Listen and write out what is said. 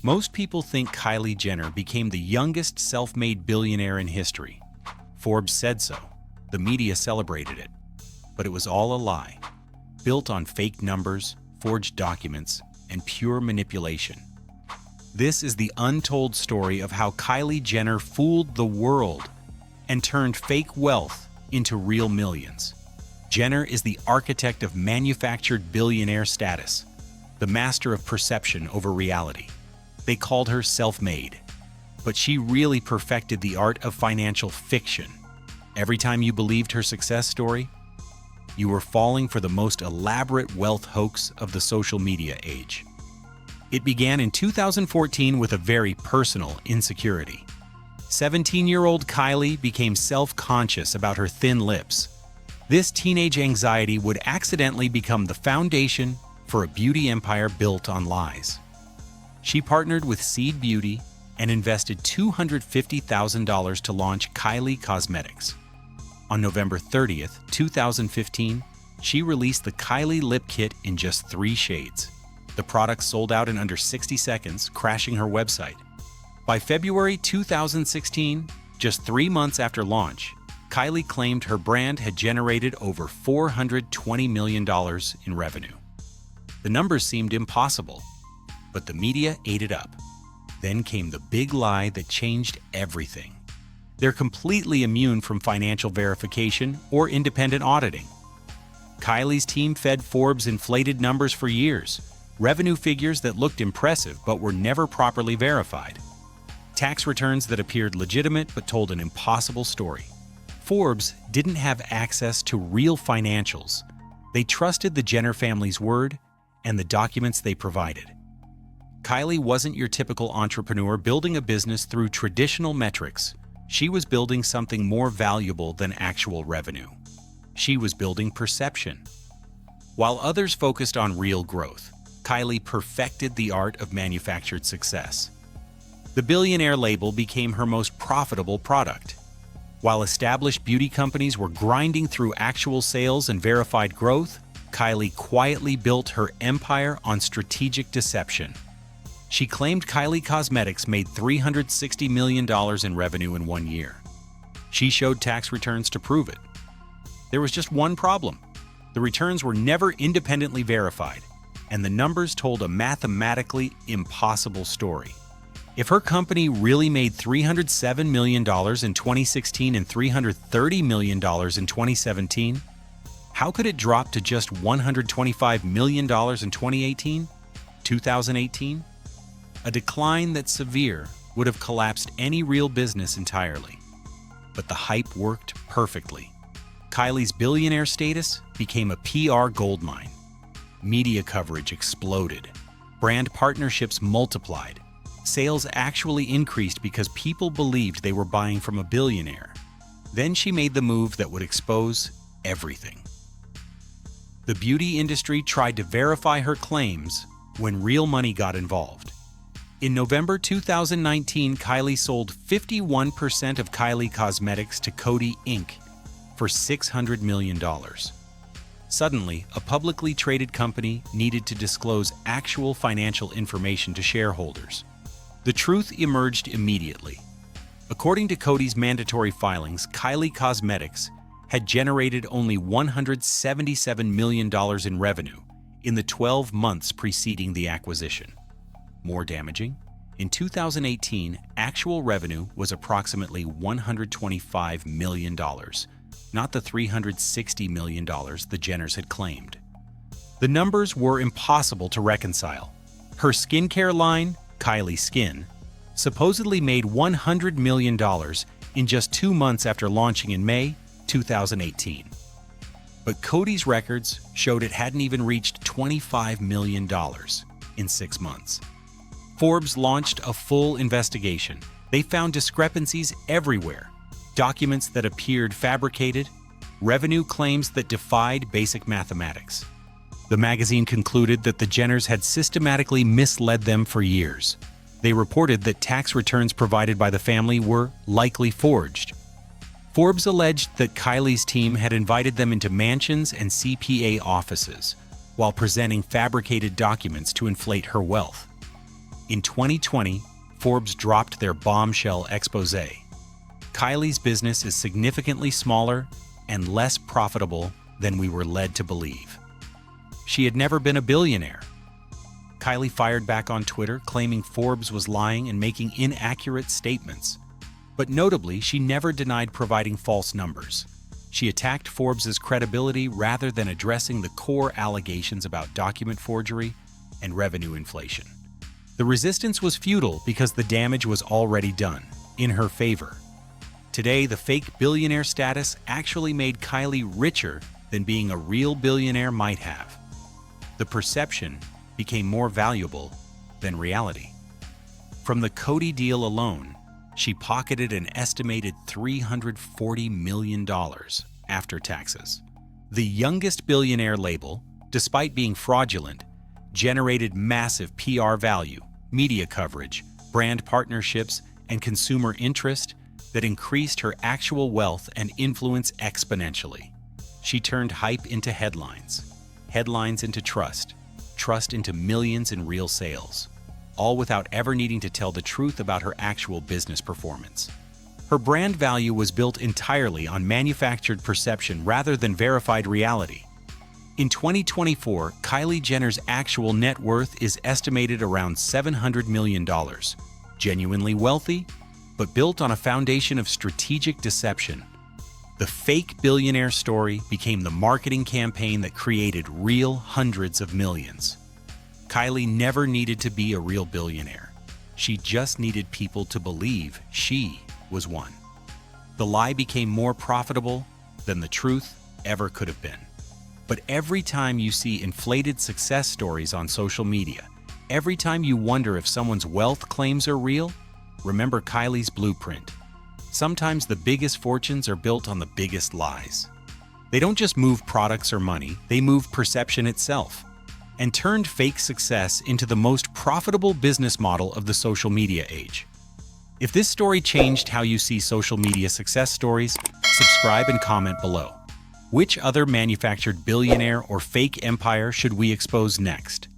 Most people think Kylie Jenner became the youngest self-made billionaire in history. Forbes said so. The media celebrated it. But it was all a lie, built on fake numbers, forged documents, and pure manipulation. This is the untold story of how Kylie Jenner fooled the world and turned fake wealth into real millions. Jenner is the architect of manufactured billionaire status, the master of perception over reality. They called her self-made, but she really perfected the art of financial fiction. Every time you believed her success story, you were falling for the most elaborate wealth hoax of the social media age. It began in 2014 with a very personal insecurity. 17-year-old Kylie became self-conscious about her thin lips. This teenage anxiety would accidentally become the foundation for a beauty empire built on lies. She partnered with Seed Beauty and invested $250,000 to launch Kylie Cosmetics. On November 30th, 2015, she released the Kylie Lip Kit in just 3 shades. The product sold out in under 60 seconds, crashing her website. By February 2016, just 3 months after launch, Kylie claimed her brand had generated over $420 million in revenue. The numbers seemed impossible, but the media ate it up. Then came the big lie that changed everything. They're completely immune from financial verification or independent auditing. Kylie's team fed Forbes inflated numbers for years, revenue figures that looked impressive but were never properly verified. Tax returns that appeared legitimate but told an impossible story. Forbes didn't have access to real financials. They trusted the Jenner family's word and the documents they provided. Kylie wasn't your typical entrepreneur building a business through traditional metrics. She was building something more valuable than actual revenue. She was building perception. While others focused on real growth, Kylie perfected the art of manufactured success. The Billionaire label became her most profitable product. While established beauty companies were grinding through actual sales and verified growth, Kylie quietly built her empire on strategic deception. She claimed Kylie Cosmetics made $360 million in revenue in 1 year. She showed tax returns to prove it. There was just one problem. The returns were never independently verified, and the numbers told a mathematically impossible story. If her company really made $307 million in 2016 and $330 million in 2017, how could it drop to just $125 million in 2018? A decline that's severe would have collapsed any real business entirely. But the hype worked perfectly. Kylie's billionaire status became a PR goldmine. Media coverage exploded. Brand partnerships multiplied. Sales actually increased because people believed they were buying from a billionaire. Then she made the move that would expose everything. The beauty industry tried to verify her claims when real money got involved. In November 2019, Kylie sold 51% of Kylie Cosmetics to Coty Inc. for $600 million. Suddenly, a publicly traded company needed to disclose actual financial information to shareholders. The truth emerged immediately. According to Coty's mandatory filings, Kylie Cosmetics had generated only $177 million in revenue in the 12 months preceding the acquisition. More damaging, in 2018, actual revenue was approximately $125 million, not the $360 million the Jenners had claimed. The numbers were impossible to reconcile. Her skincare line, Kylie Skin, supposedly made $100 million in just 2 months after launching in May 2018. But Coty's records showed it hadn't even reached $25 million in 6 months. Forbes launched a full investigation. They found discrepancies everywhere, documents that appeared fabricated, revenue claims that defied basic mathematics. The magazine concluded that the Jenners had systematically misled them for years. They reported that tax returns provided by the family were likely forged. Forbes alleged that Kylie's team had invited them into mansions and CPA offices while presenting fabricated documents to inflate her wealth. In 2020, Forbes dropped their bombshell expose. Kylie's business is significantly smaller and less profitable than we were led to believe. She had never been a billionaire. Kylie fired back on Twitter, claiming Forbes was lying and making inaccurate statements. But notably, she never denied providing false numbers. She attacked Forbes' credibility rather than addressing the core allegations about document forgery and revenue inflation. The resistance was futile because the damage was already done, in her favor. Today, the fake billionaire status actually made Kylie richer than being a real billionaire might have. The perception became more valuable than reality. From the Coty deal alone, she pocketed an estimated $340 million after taxes. The youngest billionaire label, despite being fraudulent, generated massive PR value, media coverage, brand partnerships, and consumer interest that increased her actual wealth and influence exponentially. She turned hype into headlines, headlines into trust, trust into millions in real sales, all without ever needing to tell the truth about her actual business performance. Her brand value was built entirely on manufactured perception rather than verified reality. In 2024, Kylie Jenner's actual net worth is estimated around $700 million, genuinely wealthy, but built on a foundation of strategic deception. The fake billionaire story became the marketing campaign that created real hundreds of millions. Kylie never needed to be a real billionaire. She just needed people to believe she was one. The lie became more profitable than the truth ever could have been. But every time you see inflated success stories on social media, every time you wonder if someone's wealth claims are real, remember Kylie's blueprint. Sometimes the biggest fortunes are built on the biggest lies. They don't just move products or money, they move perception itself, and turned fake success into the most profitable business model of the social media age. If this story changed how you see social media success stories, subscribe and comment below. Which other manufactured billionaire or fake empire should we expose next?